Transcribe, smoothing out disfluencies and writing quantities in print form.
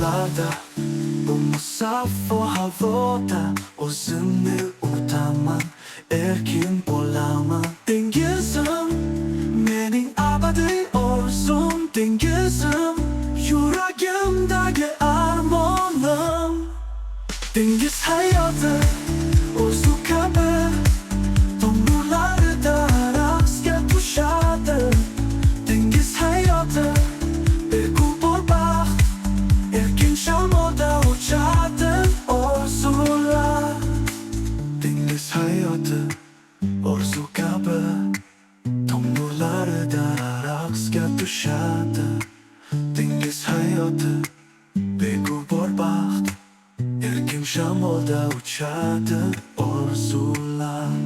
dalgalarda, bu musaffo havoda o'zimni unutaman, erkin bo'laman. Dengizim, mening abadiy orzum, dengizim, yuragimdagi armonim. Dengiz hayoti o'zi kabi, tomurlarida raqsga tushadi. Dengiz hayoti beg'ubor baxt, erkin shamolda uchadi orzular. Dengiz hayoti orzu kabi, tomurlarida raqsga tushadi. Dengiz hayoti beg'ubor baxt, erkin shamolda uchadi orzular.